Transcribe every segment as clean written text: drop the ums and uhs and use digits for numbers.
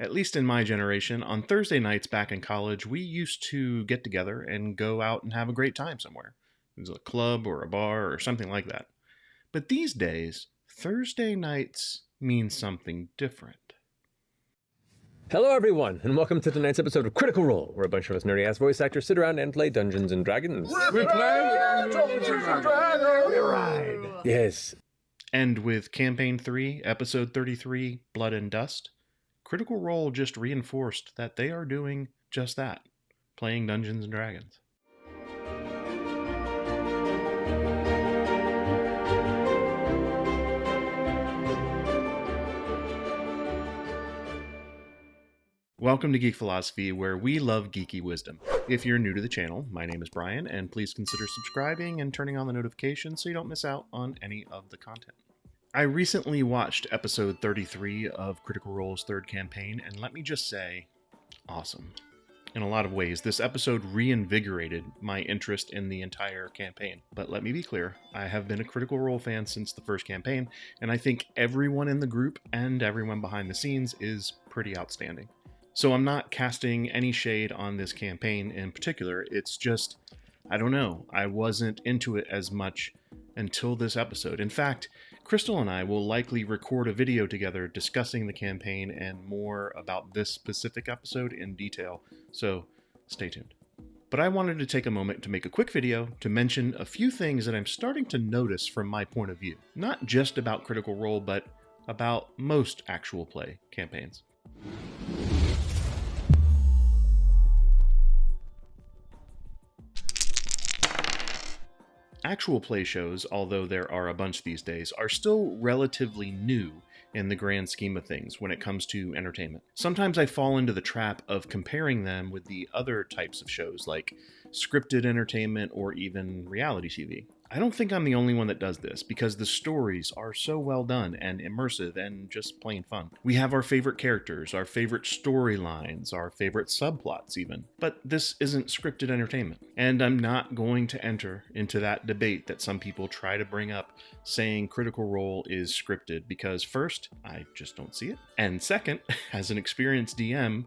At least in my generation, on Thursday nights back in college, we used to get together and go out and have a great time somewhere. It was a club or a bar or something like that. But these days, Thursday nights mean something different. Hello, everyone, and welcome to tonight's episode of Critical Role, where a bunch of us nerdy-ass voice actors sit around and play Dungeons and Dragons. We play Dungeons and Dragons! We ride! Yes. And with Campaign 3, Episode 33, Blood and Dust, Critical Role just reinforced that they are doing just that, playing Dungeons and Dragons. Welcome to Geek Philosophy, where we love geeky wisdom. If you're new to the channel, my name is Brian, and please consider subscribing and turning on the notifications so you don't miss out on any of the content. I recently watched episode 33 of Critical Role's third campaign, and let me just say, awesome. In a lot of ways, this episode reinvigorated my interest in the entire campaign. But let me be clear, I have been a Critical Role fan since the first campaign, and I think everyone in the group and everyone behind the scenes is pretty outstanding. So I'm not casting any shade on this campaign in particular, it's just, I don't know, I wasn't into it as much until this episode. In fact, Crystal and I will likely record a video together discussing the campaign and more about this specific episode in detail, so stay tuned. But I wanted to take a moment to make a quick video to mention a few things that I'm starting to notice from my point of view. Not just about Critical Role, but about most actual play campaigns. Actual play shows, although there are a bunch these days, are still relatively new in the grand scheme of things when it comes to entertainment. Sometimes I fall into the trap of comparing them with the other types of shows like scripted entertainment or even reality TV. I don't think I'm the only one that does this because the stories are so well done and immersive and just plain fun. We have our favorite characters, our favorite storylines, our favorite subplots even. But this isn't scripted entertainment. And I'm not going to enter into that debate that some people try to bring up saying Critical Role is scripted because first, I just don't see it. And second, as an experienced DM,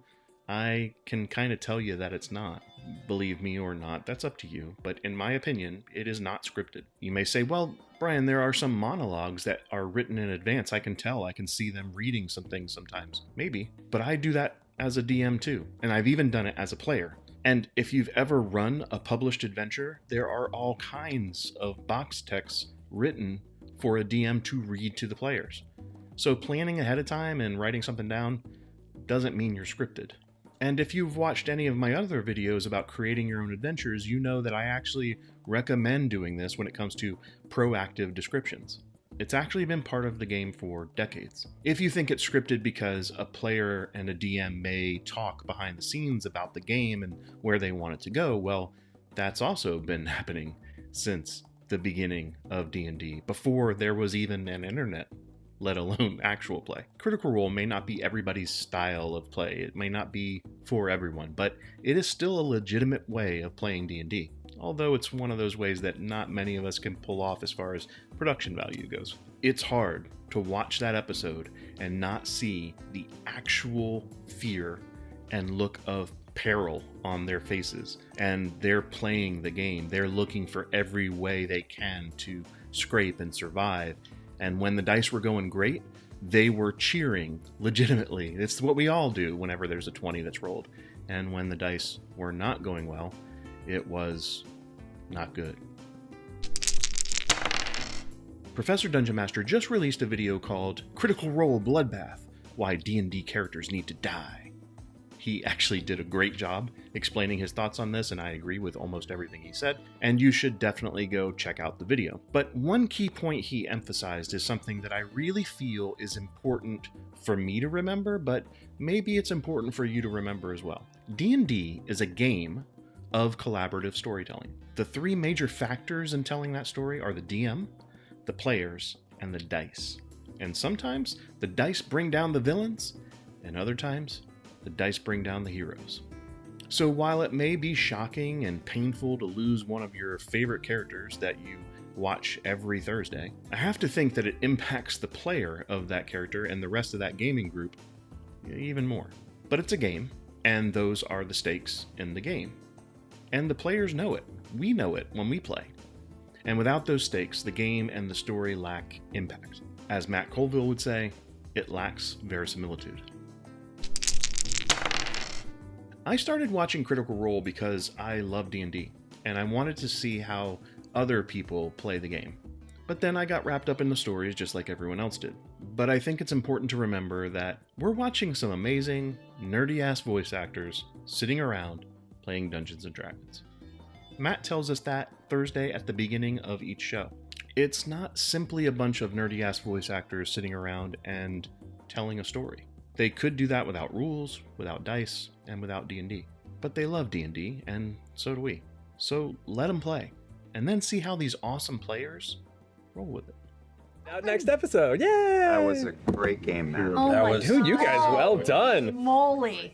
I can kind of tell you that it's not. Believe me or not, that's up to you. But in my opinion, it is not scripted. You may say, well, Brian, there are some monologues that are written in advance. I can tell. I can see them reading some things sometimes. Maybe. But I do that as a DM too. And I've even done it as a player. And if you've ever run a published adventure, there are all kinds of box texts written for a DM to read to the players. So planning ahead of time and writing something down doesn't mean you're scripted. And if you've watched any of my other videos about creating your own adventures, you know that I actually recommend doing this when it comes to proactive descriptions. It's actually been part of the game for decades. If you think it's scripted because a player and a DM may talk behind the scenes about the game and where they want it to go, well, that's also been happening since the beginning of D&D, before there was even an internet, let alone actual play. Critical Role may not be everybody's style of play, it may not be for everyone, but it is still a legitimate way of playing D&D, although it's one of those ways that not many of us can pull off as far as production value goes. It's hard to watch that episode and not see the actual fear and look of peril on their faces, and they're playing the game. They're looking for every way they can to scrape and survive. And when the dice were going great, they were cheering legitimately. It's what we all do whenever there's a 20 that's rolled. And when the dice were not going well, it was not good. Professor Dungeon Master just released a video called Critical Role Bloodbath: Why D&D Characters Need to Die. He actually did a great job explaining his thoughts on this, and I agree with almost everything he said, and you should definitely go check out the video. But one key point he emphasized is something that I really feel is important for me to remember, but maybe it's important for you to remember as well. D&D is a game of collaborative storytelling. The three major factors in telling that story are the DM, the players, and the dice. And sometimes the dice bring down the villains, and other times the dice bring down the heroes. So while it may be shocking and painful to lose one of your favorite characters that you watch every Thursday, I have to think that it impacts the player of that character and the rest of that gaming group even more. But it's a game, and those are the stakes in the game. And the players know it. We know it when we play. And without those stakes, the game and the story lack impact. As Matt Colville would say, it lacks verisimilitude. I started watching Critical Role because I love D&D, and I wanted to see how other people play the game. But then I got wrapped up in the stories just like everyone else did. But I think it's important to remember that we're watching some amazing, nerdy-ass voice actors sitting around playing Dungeons & Dragons. Matt tells us that Thursday at the beginning of each show. It's not simply a bunch of nerdy-ass voice actors sitting around and telling a story. They could do that without rules, without dice, and without D&D. But they love D&D, and so do we. So let them play, and then see how these awesome players roll with it. Out next episode, yay! That was a great game, man. Oh That my was, you guys, well done. Moly.